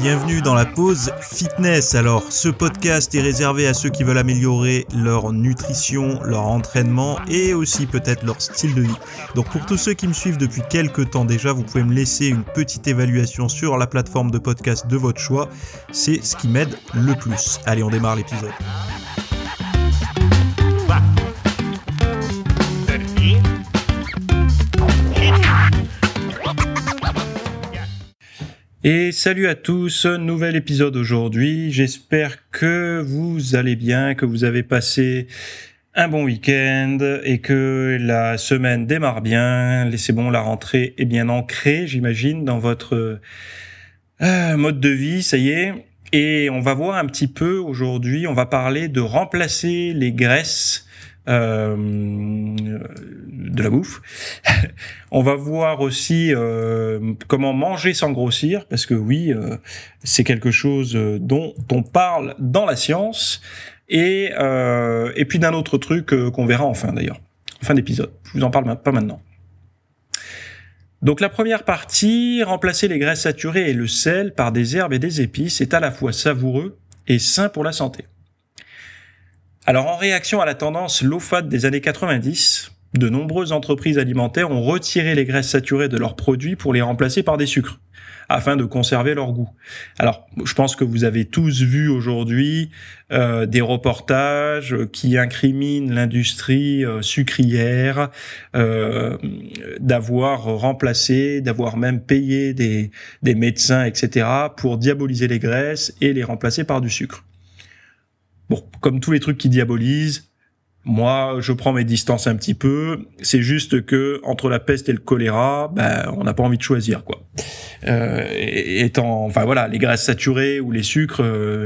bienvenue dans la pause fitness. Alors, ce podcast est réservé à ceux qui veulent améliorer leur nutrition, leur entraînement et aussi peut-être leur style de vie. Donc pour tous ceux qui me suivent depuis quelques temps déjà, vous pouvez me laisser une petite évaluation sur la plateforme de podcast de votre choix. C'est ce qui m'aide le plus. Allez, on démarre l'épisode. Et salut à tous, nouvel épisode aujourd'hui. J'espère que vous allez bien, que vous avez passé un bon week-end et que la semaine démarre bien. C'est bon, la rentrée est bien ancrée, j'imagine, dans votre mode de vie, ça y est. Et on va voir un petit peu aujourd'hui, on va parler de remplacer les graisses de la bouffe. On va voir aussi comment manger sans grossir, parce que oui, c'est quelque chose dont on parle dans la science, et puis d'un autre truc qu'on verra en fin d'épisode. Je vous en parle pas maintenant. Donc la première partie, remplacer les graisses saturées et le sel par des herbes et des épices, est à la fois savoureux et sain pour la santé. Alors, en réaction à la tendance low-fat des années 90, de nombreuses entreprises alimentaires ont retiré les graisses saturées de leurs produits pour les remplacer par des sucres, afin de conserver leur goût. Alors, je pense que vous avez tous vu aujourd'hui des reportages qui incriminent l'industrie sucrière, d'avoir remplacé, d'avoir même payé des médecins, etc., pour diaboliser les graisses et les remplacer par du sucre. Bon, comme tous les trucs qui diabolisent, moi, je prends mes distances un petit peu. C'est juste que entre la peste et le choléra, on n'a pas envie de choisir, quoi. Les graisses saturées ou les sucres,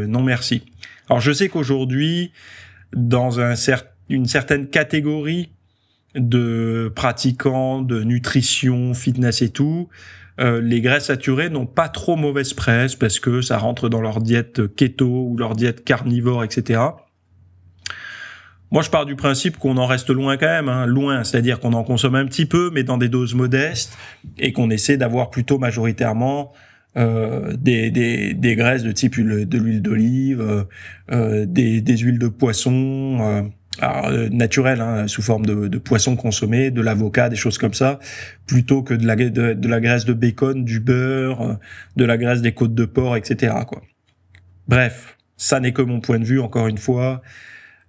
non merci. Alors, je sais qu'aujourd'hui, dans une certaine catégorie de pratiquants de nutrition, fitness et tout, les graisses saturées n'ont pas trop mauvaise presse parce que ça rentre dans leur diète keto ou leur diète carnivore, etc. Moi, je pars du principe qu'on en reste loin quand même, loin, c'est-à-dire qu'on en consomme un petit peu, mais dans des doses modestes, et qu'on essaie d'avoir plutôt majoritairement des graisses de type de l'huile d'olive, des huiles de poisson, naturelles, sous forme de poisson consommé, de l'avocat, des choses comme ça, plutôt que de la graisse de bacon, du beurre, de la graisse des côtes de porc, etc., quoi. Bref, ça n'est que mon point de vue, encore une fois.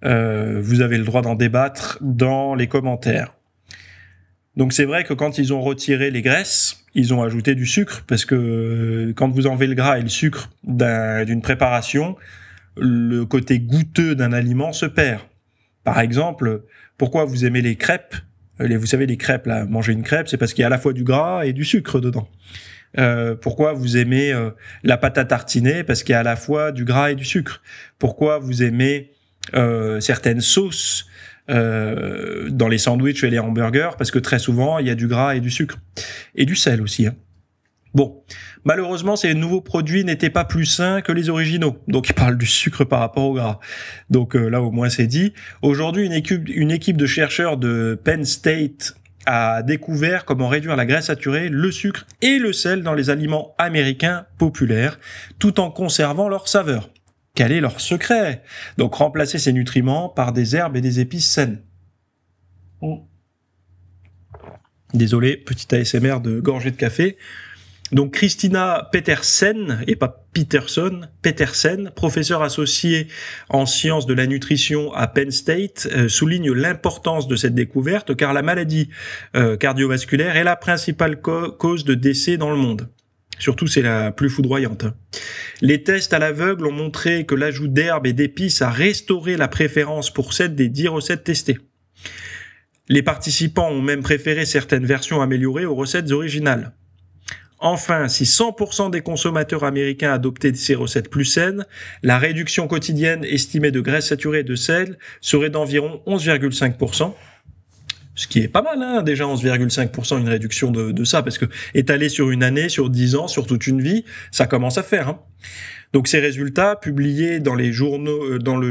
Vous avez le droit d'en débattre dans les commentaires. Donc c'est vrai que quand ils ont retiré les graisses, ils ont ajouté du sucre, parce que quand vous enlevez le gras et le sucre d'une préparation, le côté goûteux d'un aliment se perd. Par exemple, pourquoi vous aimez les crêpes? Vous savez, les crêpes, là, manger une crêpe, c'est parce qu'il y a à la fois du gras et du sucre dedans. Pourquoi vous aimez la pâte à tartiner? Parce qu'il y a à la fois du gras et du sucre. Pourquoi vous aimez certaines sauces dans les sandwichs et les hamburgers? Parce que très souvent, il y a du gras et du sucre. Et du sel aussi, Bon, malheureusement, ces nouveaux produits n'étaient pas plus sains que les originaux. Donc, ils parlent du sucre par rapport au gras. Donc là, au moins, c'est dit. Aujourd'hui, une équipe de chercheurs de Penn State a découvert comment réduire la graisse saturée, le sucre et le sel dans les aliments américains populaires, tout en conservant leur saveur. Quel est leur secret? Donc, remplacer ces nutriments par des herbes et des épices saines. Désolé, petit ASMR de gorgée de café. Donc Christina Petersen, et pas Peterson, Petersen, professeure associée en sciences de la nutrition à Penn State, souligne l'importance de cette découverte car la maladie cardiovasculaire est la principale cause de décès dans le monde. Surtout, c'est la plus foudroyante. Les tests à l'aveugle ont montré que l'ajout d'herbes et d'épices a restauré la préférence pour 7 des 10 recettes testées. Les participants ont même préféré certaines versions améliorées aux recettes originales. Enfin, si 100% des consommateurs américains adoptaient ces recettes plus saines, la réduction quotidienne estimée de graisses saturées et de sel serait d'environ 11,5%. Ce qui est pas mal, déjà 11,5% une réduction de ça, parce que étalé sur une année, sur 10 ans, sur toute une vie, ça commence à faire. Donc ces résultats, publiés dans le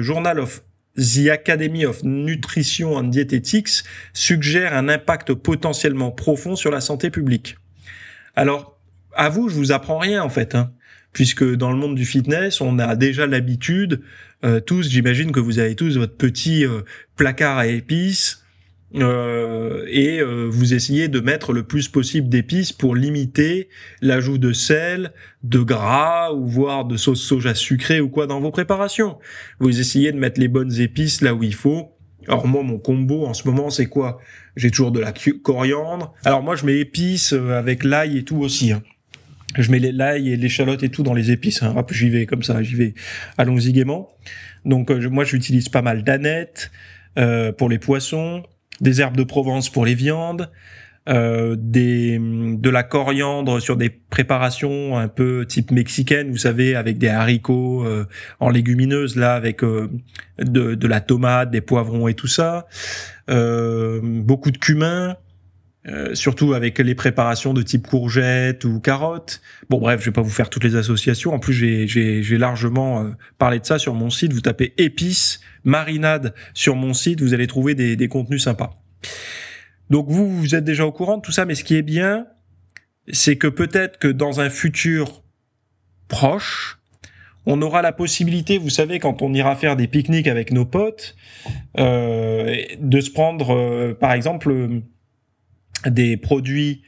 Journal of The Academy of Nutrition and Dietetics, suggèrent un impact potentiellement profond sur la santé publique. Alors, à vous, je vous apprends rien en fait, puisque dans le monde du fitness, on a déjà l'habitude, tous, j'imagine que vous avez tous votre petit placard à épices, et vous essayez de mettre le plus possible d'épices pour limiter l'ajout de sel, de gras ou voire de sauce soja sucrée ou quoi dans vos préparations. Vous essayez de mettre les bonnes épices là où il faut. Alors moi, mon combo en ce moment, c'est quoi? J'ai toujours de la coriandre. Alors moi, je mets épices avec l'ail et tout aussi. Hein. Je mets l'ail et l'échalote et tout dans les épices. Hein. Hop, j'y vais comme ça, j'y vais. Allons-y gaiement. Donc moi, j'utilise pas mal d'anettes pour les poissons, des herbes de Provence pour les viandes, de la coriandre sur des préparations un peu type mexicaine, vous savez, avec des haricots en légumineuses, là, avec de la tomate, des poivrons et tout ça. Beaucoup de cumin, surtout avec les préparations de type courgettes ou carottes. Bon, bref, je vais pas vous faire toutes les associations. En plus, j'ai largement parlé de ça sur mon site. Vous tapez épices, marinade sur mon site, vous allez trouver des contenus sympas. Donc vous êtes déjà au courant de tout ça, mais ce qui est bien, c'est que peut-être que dans un futur proche, on aura la possibilité, vous savez, quand on ira faire des pique-niques avec nos potes, de se prendre, par exemple, des produits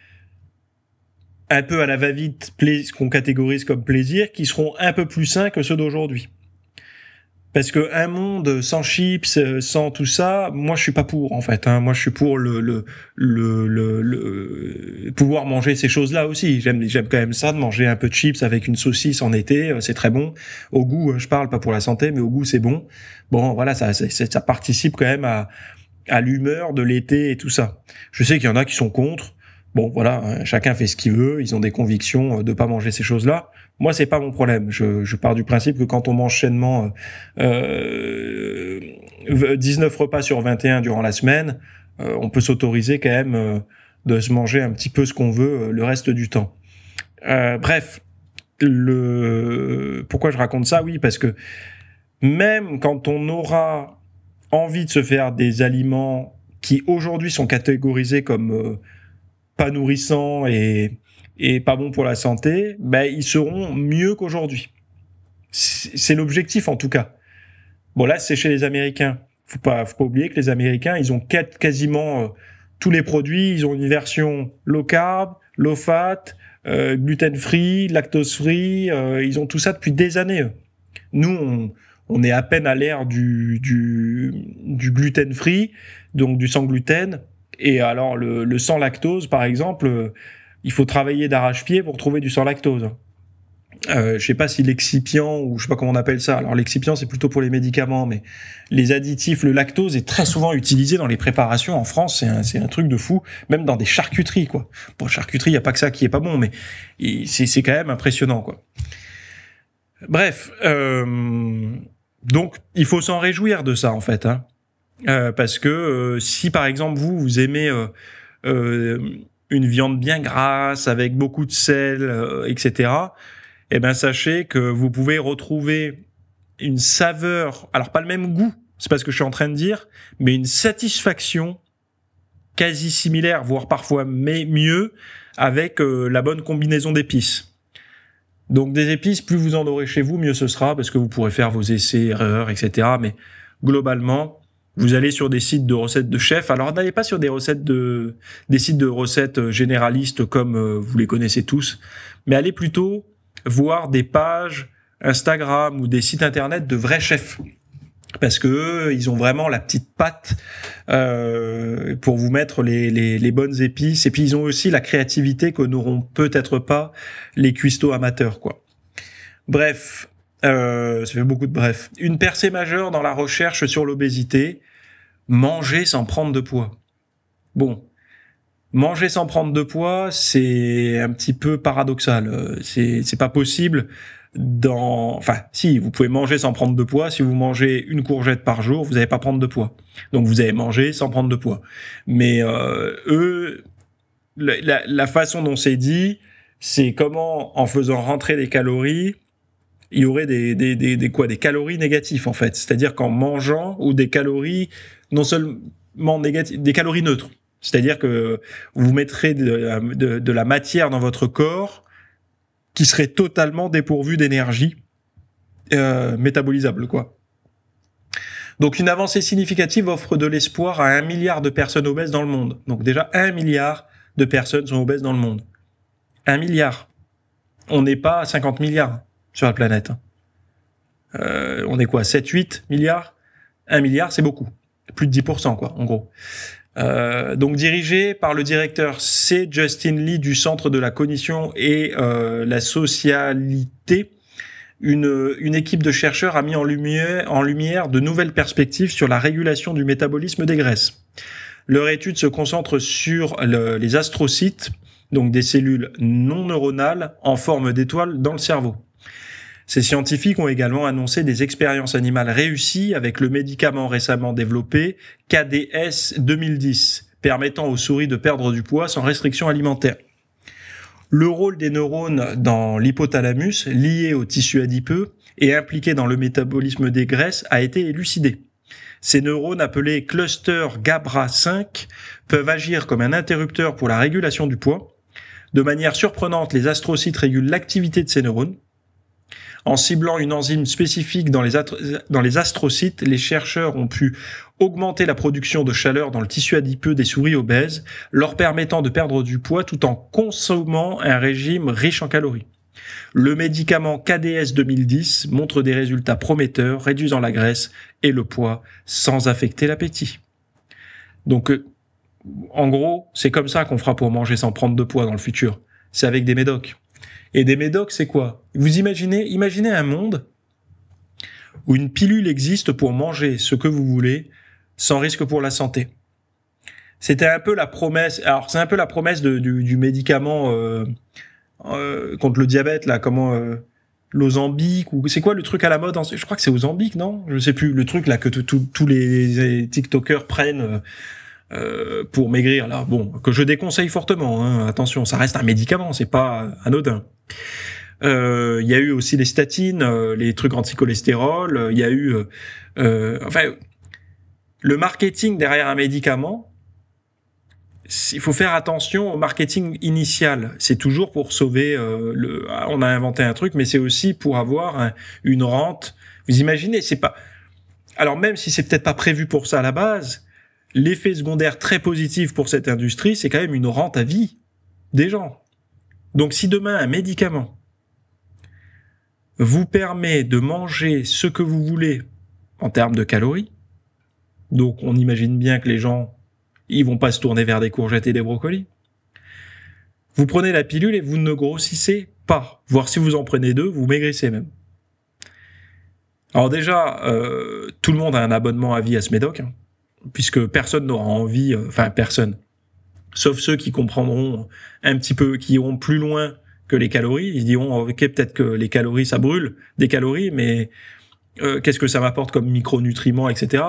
un peu à la va-vite, qu'on catégorise comme plaisir, qui seront un peu plus sains que ceux d'aujourd'hui. Parce que un monde sans chips, sans tout ça, moi je suis pas pour en fait. Hein. Moi je suis pour le pouvoir manger ces choses-là aussi. J'aime quand même ça de manger un peu de chips avec une saucisse en été, c'est très bon. Au goût, je parle pas pour la santé, mais au goût c'est bon. Bon voilà, ça participe quand même à l'humeur de l'été et tout ça. Je sais qu'il y en a qui sont contre. Bon voilà, hein, chacun fait ce qu'il veut. Ils ont des convictions de pas manger ces choses-là. Moi, c'est pas mon problème. Je pars du principe que quand on mange sainement 19 repas sur 21 durant la semaine, on peut s'autoriser quand même de se manger un petit peu ce qu'on veut le reste du temps. Bref, pourquoi je raconte ça? Oui, parce que même quand on aura envie de se faire des aliments qui aujourd'hui sont catégorisés comme pas nourrissants et pas bons pour la santé, ben ils seront mieux qu'aujourd'hui. C'est l'objectif en tout cas. Bon là c'est chez les Américains. Faut pas oublier que les Américains ils ont quasiment tous les produits. Ils ont une version low carb, low fat, gluten free, lactose free. Ils ont tout ça depuis des années. Nous on est à peine à l'ère du gluten free, donc du sans gluten. Et alors le sans lactose par exemple. Il faut travailler d'arrache-pied pour trouver du sans lactose. Je sais pas si l'excipient ou je sais pas comment on appelle ça. Alors l'excipient c'est plutôt pour les médicaments, mais les additifs, le lactose est très souvent utilisé dans les préparations en France. C'est un truc de fou, même dans des charcuteries quoi. Bon, charcuterie, il y a pas que ça qui est pas bon, mais c'est quand même impressionnant quoi. Bref, donc il faut s'en réjouir de ça en fait, hein. Parce que si par exemple vous aimez une viande bien grasse avec beaucoup de sel, etc. Eh ben sachez que vous pouvez retrouver une saveur, alors pas le même goût, c'est pas ce que je suis en train de dire, mais une satisfaction quasi similaire, voire parfois mieux, avec la bonne combinaison d'épices. Donc des épices, plus vous en aurez chez vous, mieux ce sera, parce que vous pourrez faire vos essais, erreurs, etc. Mais globalement, vous allez sur des sites de recettes de chefs. Alors, n'allez pas sur des sites de recettes généralistes comme vous les connaissez tous, mais allez plutôt voir des pages Instagram ou des sites internet de vrais chefs. Parce que eux, ils ont vraiment la petite patte pour vous mettre les bonnes épices. Et puis, ils ont aussi la créativité que n'auront peut-être pas les cuistots amateurs, quoi. Bref, ça fait beaucoup de bref. Une percée majeure dans la recherche sur l'obésité, manger sans prendre de poids. Bon, manger sans prendre de poids, c'est un petit peu paradoxal. C'est pas possible. Enfin, si, vous pouvez manger sans prendre de poids. Si vous mangez une courgette par jour, vous n'allez pas prendre de poids. Donc vous allez manger sans prendre de poids. Mais eux, la façon dont c'est dit, c'est comment, en faisant rentrer des calories, il y aurait des calories négatives en fait. C'est-à-dire qu'en mangeant, ou des calories non seulement négatives, des calories neutres. C'est-à-dire que vous mettrez de la matière dans votre corps qui serait totalement dépourvu d'énergie métabolisable, quoi. Donc une avancée significative offre de l'espoir à 1 milliard de personnes obèses dans le monde. Donc déjà 1 milliard de personnes sont obèses dans le monde. 1 milliard. On n'est pas à 50 milliards sur la planète. On est quoi, 7-8 milliards? 1 milliard, c'est beaucoup. Plus de 10%, quoi, en gros. Donc dirigé par le directeur C. Justin Lee du Centre de la cognition et la socialité, une équipe de chercheurs a mis en lumière de nouvelles perspectives sur la régulation du métabolisme des graisses. Leur étude se concentre sur les astrocytes, donc des cellules non neuronales en forme d'étoiles dans le cerveau. Ces scientifiques ont également annoncé des expériences animales réussies avec le médicament récemment développé KDS 2010, permettant aux souris de perdre du poids sans restriction alimentaire. Le rôle des neurones dans l'hypothalamus, lié au tissu adipeux et impliqué dans le métabolisme des graisses, a été élucidé. Ces neurones, appelés clusters GABRA5, peuvent agir comme un interrupteur pour la régulation du poids. De manière surprenante, les astrocytes régulent l'activité de ces neurones. En ciblant une enzyme spécifique dans les astrocytes, les chercheurs ont pu augmenter la production de chaleur dans le tissu adipeux des souris obèses, leur permettant de perdre du poids tout en consommant un régime riche en calories. Le médicament KDS 2010 montre des résultats prometteurs, réduisant la graisse et le poids sans affecter l'appétit. Donc, en gros, c'est comme ça qu'on fera pour manger sans prendre de poids dans le futur. C'est avec des médocs. Et des médocs, c'est quoi? Vous imaginez un monde où une pilule existe pour manger ce que vous voulez sans risque pour la santé. C'était un peu la promesse. Alors c'est un peu la promesse du médicament contre le diabète là, l'Ozempic, ou c'est quoi le truc à la mode? Je crois que c'est Ozempic, non? Je sais plus, le truc là que tous les TikTokers prennent pour maigrir là. Bon, que je déconseille fortement, hein. Attention, ça reste un médicament, c'est pas anodin. Il y a eu aussi les statines, les trucs anti-cholestérol, il y a eu enfin le marketing derrière un médicament. Il faut faire attention au marketing initial. C'est toujours pour sauver on a inventé un truc, mais c'est aussi pour avoir une rente. Vous imaginez, c'est pas. Alors même si c'est peut-être pas prévu pour ça à la base, l'effet secondaire très positif pour cette industrie, c'est quand même une rente à vie des gens. Donc si demain un médicament vous permet de manger ce que vous voulez en termes de calories, donc on imagine bien que les gens, ils vont pas se tourner vers des courgettes et des brocolis. Vous prenez la pilule et vous ne grossissez pas. Voire si vous en prenez 2, vous maigrissez même. Alors déjà, tout le monde a un abonnement à vie à ce médoc, hein, puisque personne n'aura envie, personne, sauf ceux qui comprendront un petit peu, qui iront plus loin que les calories. Ils diront, ok, peut-être que les calories, ça brûle des calories, mais qu'est-ce que ça m'apporte comme micronutriments, etc.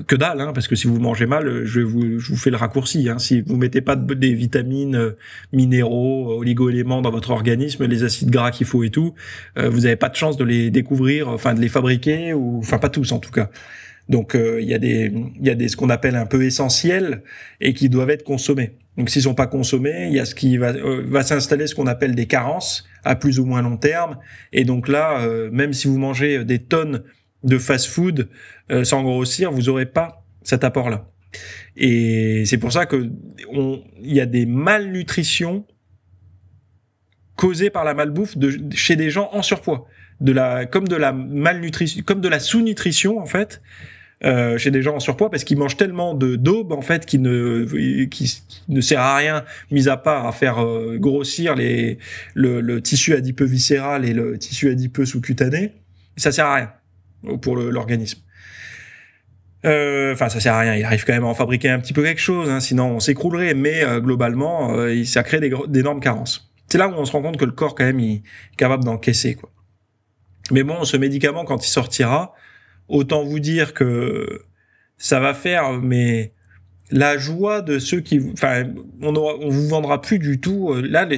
Que dalle, hein, parce que si vous mangez mal, je vous fais le raccourci. Hein, si vous mettez pas des vitamines, minéraux, oligo-éléments dans votre organisme, les acides gras qu'il faut et tout, vous n'avez pas de chance de les découvrir, de les fabriquer, ou pas tous en tout cas. Donc il y a des ce qu'on appelle un peu essentiels et qui doivent être consommés. Donc s'ils sont pas consommés, il y a ce qui va s'installer, ce qu'on appelle des carences à plus ou moins long terme. Et donc là, même si vous mangez des tonnes de fast-food sans grossir, vous aurez pas cet apport-là. Et c'est pour ça que il y a des malnutritions causées par la malbouffe chez des gens en surpoids, comme de la malnutrition, comme de la sous-nutrition en fait. Chez des gens en surpoids, parce qu'ils mangent tellement d'aubes en fait qui ne sert à rien, mis à part à faire grossir le tissu adipeux viscéral et le tissu adipeux sous-cutané. Ça sert à rien pour l'organisme. Ça sert à rien. Il arrive quand même à en fabriquer un petit peu quelque chose, hein, sinon on s'écroulerait. Mais globalement, ça crée d'énormes carences. C'est là où on se rend compte que le corps quand même il est capable d'encaisser, quoi. Mais bon, ce médicament quand il sortira, autant vous dire que ça va faire, mais la joie de ceux qui, on vous vendra plus du tout. Là,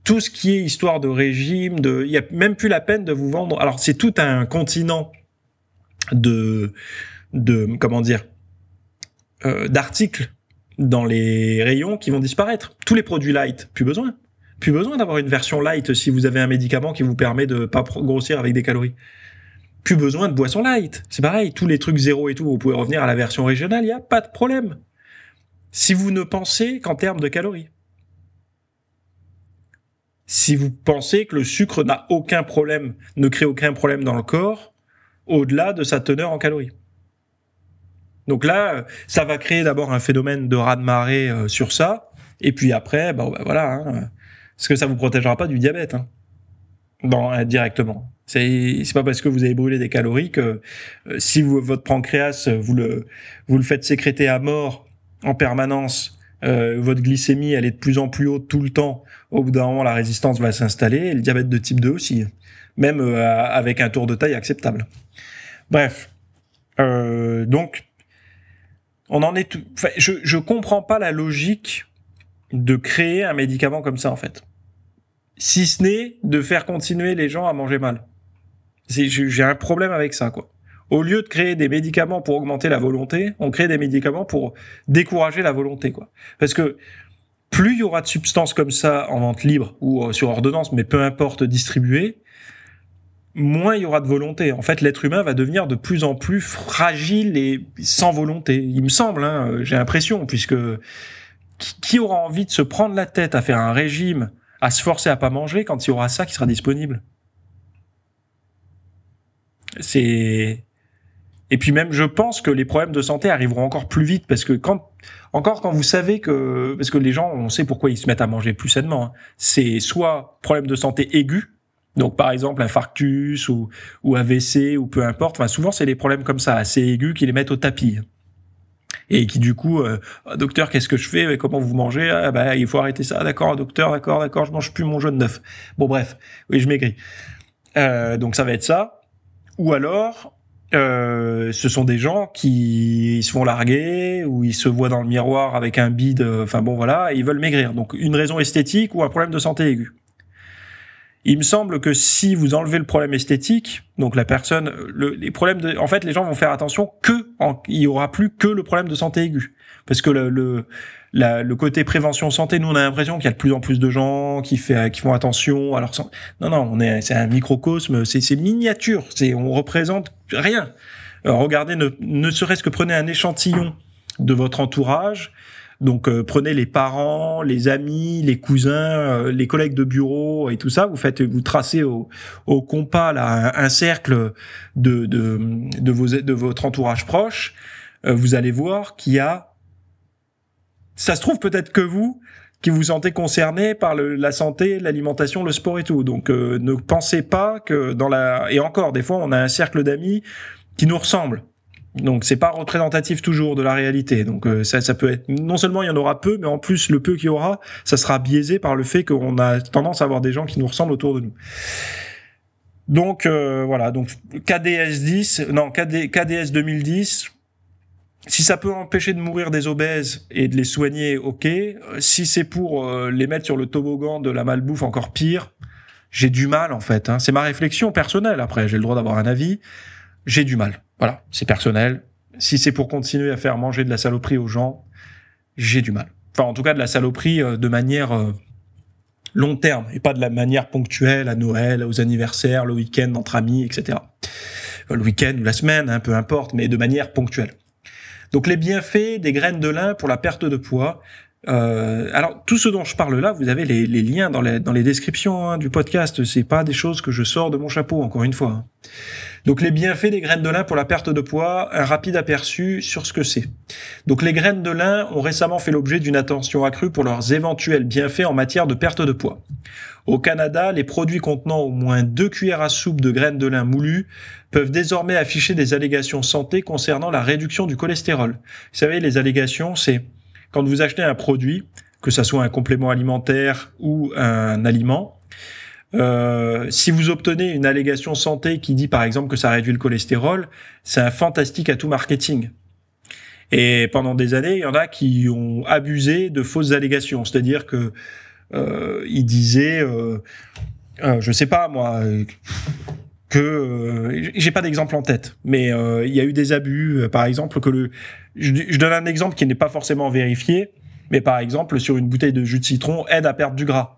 tout ce qui est histoire de régime, il y a même plus la peine de vous vendre. Alors c'est tout un continent d'articles dans les rayons qui vont disparaître. Tous les produits light, plus besoin. Plus besoin d'avoir une version light si vous avez un médicament qui vous permet de pas grossir avec des calories. Plus besoin de boisson light. C'est pareil, tous les trucs zéro et tout, vous pouvez revenir à la version régionale, il n'y a pas de problème. Si vous ne pensez qu'en termes de calories. Si vous pensez que le sucre n'a aucun problème, ne crée aucun problème dans le corps, au-delà de sa teneur en calories. Donc là, ça va créer d'abord un phénomène de raz-de-marée sur ça, et puis après, voilà, hein, parce que ça vous protégera pas du diabète, hein, directement. C'est pas parce que vous avez brûlé des calories que si votre pancréas vous le faites sécréter à mort en permanence, votre glycémie elle est de plus en plus haute tout le temps. Au bout d'un moment, la résistance va s'installer, et le diabète de type 2 aussi, même avec un tour de taille acceptable. Bref, donc on en est tout. Enfin, je comprends pas la logique de créer un médicament comme ça en fait. Si ce n'est de faire continuer les gens à manger mal. J'ai un problème avec ça, quoi. Au lieu de créer des médicaments pour augmenter la volonté, on crée des médicaments pour décourager la volonté, quoi. Parce que plus il y aura de substances comme ça en vente libre ou sur ordonnance, mais peu importe, distribuées, moins il y aura de volonté. En fait, l'être humain va devenir de plus en plus fragile et sans volonté. Il me semble, hein, j'ai l'impression, puisque qui aura envie de se prendre la tête à faire un régime, à se forcer à pas manger quand il y aura ça qui sera disponible? Et puis même, je pense que les problèmes de santé arriveront encore plus vite, parce que quand vous savez que, parce que les gens, on sait pourquoi ils se mettent à manger plus sainement, hein. C'est soit problème de santé aigu, donc par exemple infarctus ou AVC ou peu importe. Enfin, souvent c'est des problèmes comme ça, assez aigus, qui les mettent au tapis. Et qui du coup, docteur, qu'est-ce que je fais? Comment vous mangez? Ah, il faut arrêter ça. D'accord, docteur, d'accord, je mange plus mon jaune d'œuf. Bon bref, oui, je maigris. Donc ça va être ça. Ou alors, ce sont des gens qui se font larguer, ou ils se voient dans le miroir avec un bide, enfin bon voilà, et ils veulent maigrir. Donc une raison esthétique ou un problème de santé aigu. Il me semble que si vous enlevez le problème esthétique, donc la personne, les problèmes en fait, les gens vont faire attention il y aura plus que le problème de santé aiguë. Parce que le côté prévention santé, nous on a l'impression qu'il y a de plus en plus de gens qui font attention à leur santé. Non, c'est un microcosme, c'est miniature, on représente rien. Alors, regardez, ne serait-ce que prenez un échantillon de votre entourage. Donc prenez les parents, les amis, les cousins, les collègues de bureau et tout ça. Vous tracez au compas là un cercle de votre entourage proche. Vous allez voir qu'il y a, ça se trouve peut-être que vous qui vous sentez concerné par la santé, l'alimentation, le sport et tout. Donc ne pensez pas que et encore des fois on a un cercle d'amis qui nous ressemble. Donc c'est pas représentatif toujours de la réalité. Donc ça peut être, non seulement il y en aura peu, mais en plus le peu qu'il y aura, ça sera biaisé par le fait qu'on a tendance à avoir des gens qui nous ressemblent autour de nous. Donc voilà, donc KDS 2010, si ça peut empêcher de mourir des obèses et de les soigner, ok. Si c'est pour les mettre sur le toboggan de la malbouffe, encore pire, j'ai du mal en fait, hein. C'est ma réflexion personnelle, après j'ai le droit d'avoir un avis, j'ai du mal. Voilà, c'est personnel. Si c'est pour continuer à faire manger de la saloperie aux gens, j'ai du mal. Enfin, en tout cas, de la saloperie de manière long terme, et pas de la manière ponctuelle à Noël, aux anniversaires, le week-end entre amis, etc. Le week-end ou la semaine, hein, peu importe, mais de manière ponctuelle. Donc, les bienfaits des graines de lin pour la perte de poids. Alors, tout ce dont je parle là, vous avez les liens dans les descriptions, hein, du podcast. C'est pas des choses que je sors de mon chapeau, encore une fois, hein. Donc les bienfaits des graines de lin pour la perte de poids, un rapide aperçu sur ce que c'est. Donc les graines de lin ont récemment fait l'objet d'une attention accrue pour leurs éventuels bienfaits en matière de perte de poids. Au Canada, les produits contenant au moins 2 cuillères à soupe de graines de lin moulues peuvent désormais afficher des allégations santé concernant la réduction du cholestérol. Vous savez, les allégations, c'est quand vous achetez un produit, que ça soit un complément alimentaire ou un aliment, si vous obtenez une allégation santé qui dit par exemple que ça réduit le cholestérol, c'est un fantastique atout marketing. Et pendant des années, il y en a qui ont abusé de fausses allégations, c'est-à-dire que ils disaient, je sais pas moi, que j'ai pas d'exemple en tête, mais il y a eu des abus, par exemple que je donne un exemple qui n'est pas forcément vérifié, mais par exemple sur une bouteille de jus de citron aide à perdre du gras.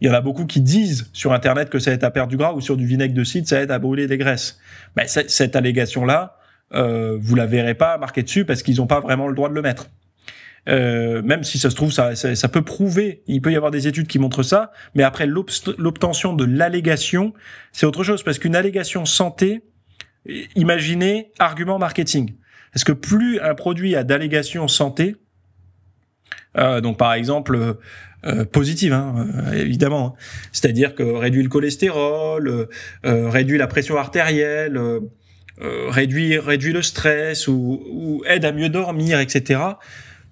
Il y en a beaucoup qui disent sur Internet que ça aide à perdre du gras ou sur du vinaigre de cidre, ça aide à brûler des graisses. Ben, cette allégation-là, vous la verrez pas marquée dessus parce qu'ils n'ont pas vraiment le droit de le mettre. Même si ça se trouve, ça peut prouver, il peut y avoir des études qui montrent ça, mais après l'obtention de l'allégation, c'est autre chose, parce qu'une allégation santé, imaginez argument marketing. Est-ce que plus un produit a d'allégation santé, donc par exemple positive, évidemment, hein, c'est-à-dire que réduit le cholestérol, réduit la pression artérielle, réduit le stress ou aide à mieux dormir, etc.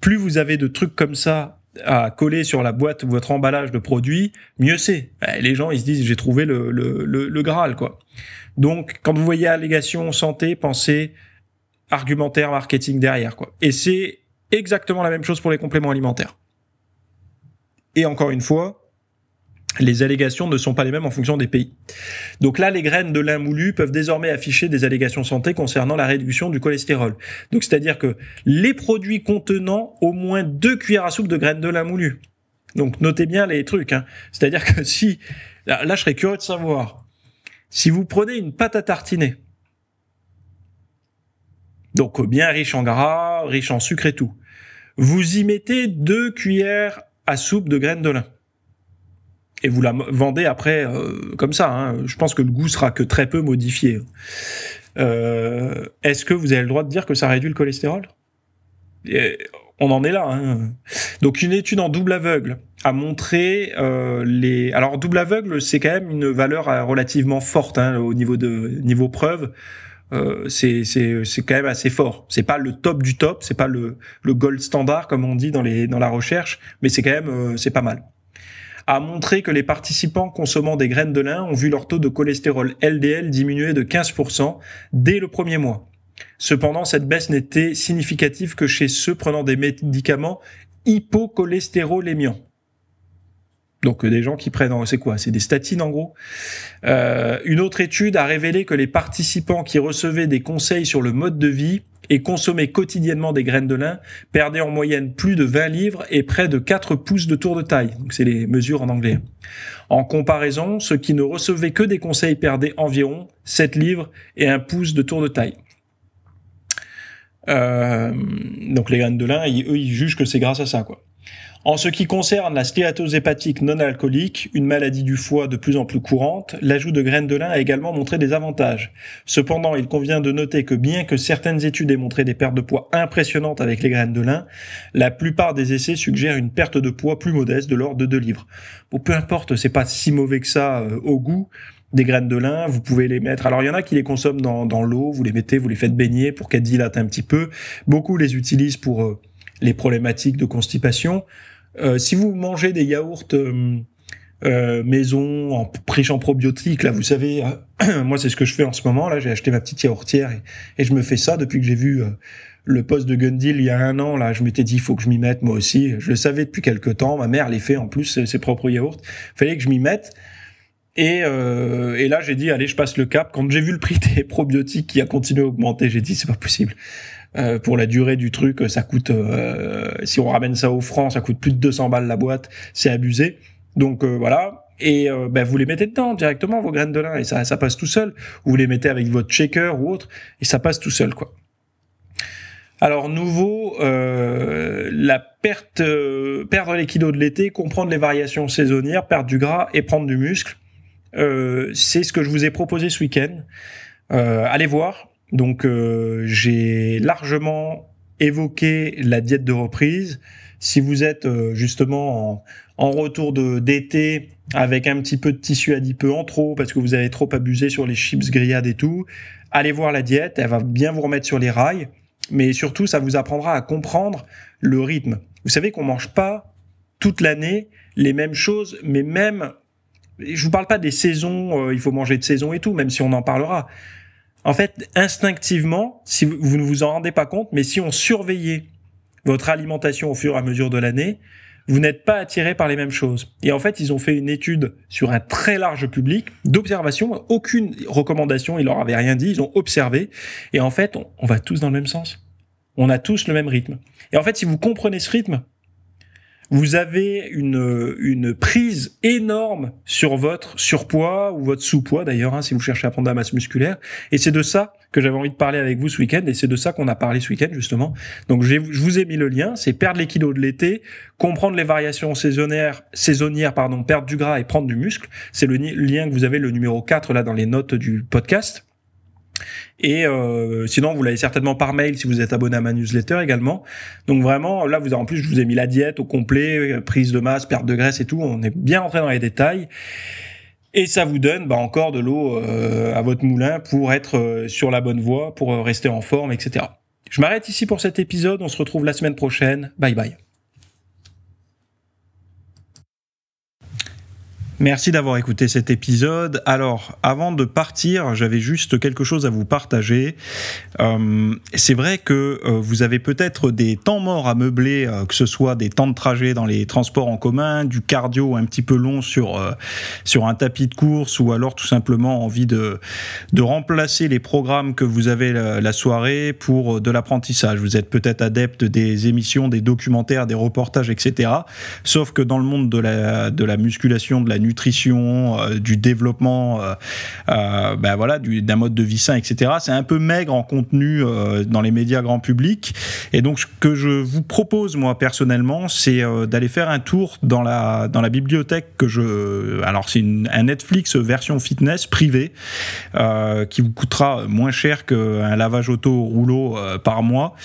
Plus vous avez de trucs comme ça à coller sur la boîte ou votre emballage de produits, mieux c'est. Les gens, ils se disent, j'ai trouvé le Graal, quoi. Donc, quand vous voyez allégation santé, pensez argumentaire marketing derrière, quoi. Et c'est exactement la même chose pour les compléments alimentaires. Et encore une fois, les allégations ne sont pas les mêmes en fonction des pays. Donc là, les graines de lin moulu peuvent désormais afficher des allégations santé concernant la réduction du cholestérol. Donc c'est-à-dire que les produits contenant au moins 2 cuillères à soupe de graines de lin moulu. Donc notez bien les trucs. C'est-à-dire que si... Là, je serais curieux de savoir. Si vous prenez une pâte à tartiner, donc bien riche en gras, riche en sucre et tout, vous y mettez 2 cuillères à soupe de graines de lin. Et vous la vendez après comme ça. Hein. Je pense que le goût sera que très peu modifié. Est-ce que vous avez le droit de dire que ça réduit le cholestérol ? On en est là. Hein. Donc une étude en double aveugle a montré les... Alors double aveugle, c'est quand même une valeur relativement forte au niveau preuve. C'est quand même assez fort. C'est pas le top du top, c'est pas le gold standard comme on dit dans la recherche, mais c'est quand même c'est pas mal. A montré que les participants consommant des graines de lin ont vu leur taux de cholestérol LDL diminuer de 15% dès le premier mois. Cependant, cette baisse n'était significative que chez ceux prenant des médicaments hypocholestérolémiants. Donc des gens qui prennent, c'est quoi ? C'est des statines en gros. Une autre étude a révélé que les participants qui recevaient des conseils sur le mode de vie et consommaient quotidiennement des graines de lin perdaient en moyenne plus de 20 livres et près de 4 pouces de tour de taille. Donc c'est les mesures en anglais. En comparaison, ceux qui ne recevaient que des conseils perdaient environ 7 livres et 1 pouce de tour de taille. Donc les graines de lin, eux, ils jugent que c'est grâce à ça, quoi. En ce qui concerne la stéatose hépatique non alcoolique, une maladie du foie de plus en plus courante, l'ajout de graines de lin a également montré des avantages. Cependant, il convient de noter que bien que certaines études aient montré des pertes de poids impressionnantes avec les graines de lin, la plupart des essais suggèrent une perte de poids plus modeste de l'ordre de 2 livres. Bon, peu importe, c'est pas si mauvais que ça au goût. Des graines de lin, vous pouvez les mettre. Alors il y en a qui les consomment dans l'eau, vous les mettez, vous les faites baigner pour qu'elles dilatent un petit peu. Beaucoup les utilisent pour les problématiques de constipation. Si vous mangez des yaourts maison, riches en probiotiques, là, vous savez, moi c'est ce que je fais en ce moment. Là, j'ai acheté ma petite yaourtière et je me fais ça depuis que j'ai vu le post de Gundil il y a 1 an. Là, je m'étais dit, il faut que je m'y mette moi aussi. Je le savais depuis quelque temps. Ma mère les fait en plus ses propres yaourts. Fallait que je m'y mette. Et là, j'ai dit, allez, je passe le cap. Quand j'ai vu le prix des probiotiques qui a continué à augmenter, j'ai dit, c'est pas possible. Pour la durée du truc, ça coûte, si on ramène ça au franc, ça coûte plus de 200 balles la boîte, c'est abusé. Donc voilà, et vous les mettez dedans directement, vos graines de lin, et ça passe tout seul. Vous les mettez avec votre shaker ou autre, et ça passe tout seul, quoi. Alors nouveau, perdre les kilos de l'été, comprendre les variations saisonnières, perdre du gras et prendre du muscle. C'est ce que je vous ai proposé ce week-end. Allez voir. Donc j'ai largement évoqué la diète de reprise. Si vous êtes justement en retour d'été avec un petit peu de tissu adipeux en trop parce que vous avez trop abusé sur les chips grillades et tout, allez voir la diète, elle va bien vous remettre sur les rails, mais surtout ça vous apprendra à comprendre le rythme. Vous savez qu'on mange pas toute l'année les mêmes choses, mais même, je vous parle pas des saisons, il faut manger de saison et tout, même si on en parlera. En fait, instinctivement, si vous ne vous en rendez pas compte, mais si on surveillait votre alimentation au fur et à mesure de l'année, vous n'êtes pas attiré par les mêmes choses. Et en fait, ils ont fait une étude sur un très large public d'observation, aucune recommandation, ils leur avaient rien dit, ils ont observé. Et en fait, on va tous dans le même sens. On a tous le même rythme. Et en fait, si vous comprenez ce rythme, vous avez une prise énorme sur votre surpoids ou votre sous-poids d'ailleurs, si vous cherchez à prendre de la masse musculaire. Et c'est de ça que j'avais envie de parler avec vous ce week-end, et c'est de ça qu'on a parlé ce week-end justement. Donc je vous ai mis le lien, c'est perdre les kilos de l'été, comprendre les variations saisonnières, perdre du gras et prendre du muscle. C'est le lien que vous avez, le numéro 4 là dans les notes du podcast. Et sinon, vous l'avez certainement par mail si vous êtes abonné à ma newsletter également. Donc vraiment, là, en plus, je vous ai mis la diète au complet, prise de masse, perte de graisse et tout. On est bien rentré dans les détails. Et ça vous donne encore de l'eau à votre moulin pour être sur la bonne voie, pour rester en forme, etc. Je m'arrête ici pour cet épisode. On se retrouve la semaine prochaine. Bye bye. Merci d'avoir écouté cet épisode. Alors, avant de partir, j'avais juste quelque chose à vous partager. C'est vrai que vous avez peut-être des temps morts à meubler, que ce soit des temps de trajet dans les transports en commun, du cardio un petit peu long sur un tapis de course, ou alors tout simplement envie de remplacer les programmes que vous avez la soirée pour de l'apprentissage. Vous êtes peut-être adepte des émissions, des documentaires, des reportages, etc. Sauf que dans le monde de la musculation, de la nutrition, du développement, d'un mode de vie sain, etc. C'est un peu maigre en contenu dans les médias grand public. Et donc, ce que je vous propose, moi, personnellement, c'est d'aller faire un tour dans la bibliothèque alors, c'est un Netflix version fitness privée qui vous coûtera moins cher qu'un lavage auto au rouleau par mois.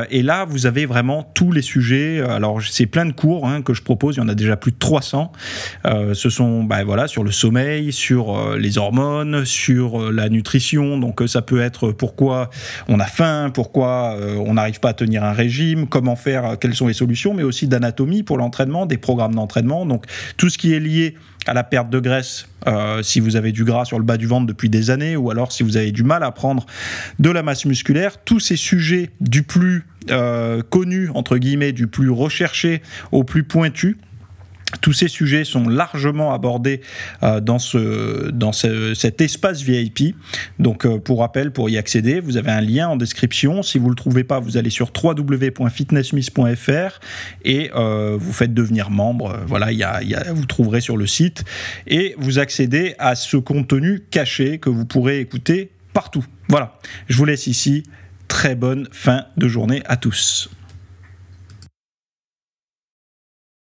Et là, vous avez vraiment tous les sujets. Alors, c'est plein de cours que je propose. Il y en a déjà plus de 300. Ce sont sur le sommeil, sur les hormones, sur la nutrition. Donc ça peut être pourquoi on a faim, pourquoi on n'arrive pas à tenir un régime, comment faire, quelles sont les solutions, mais aussi d'anatomie pour l'entraînement, des programmes d'entraînement. Donc tout ce qui est lié à la perte de graisse, si vous avez du gras sur le bas du ventre depuis des années, ou alors si vous avez du mal à prendre de la masse musculaire, tous ces sujets du plus connu, entre guillemets, du plus recherché au plus pointu, tous ces sujets sont largement abordés dans cet espace VIP. Donc, pour rappel, pour y accéder, vous avez un lien en description. Si vous ne le trouvez pas, vous allez sur www.fitnessmiss.fr et vous faites devenir membre. Voilà, vous trouverez sur le site. Et vous accédez à ce contenu caché que vous pourrez écouter partout. Voilà, je vous laisse ici. Très bonne fin de journée à tous.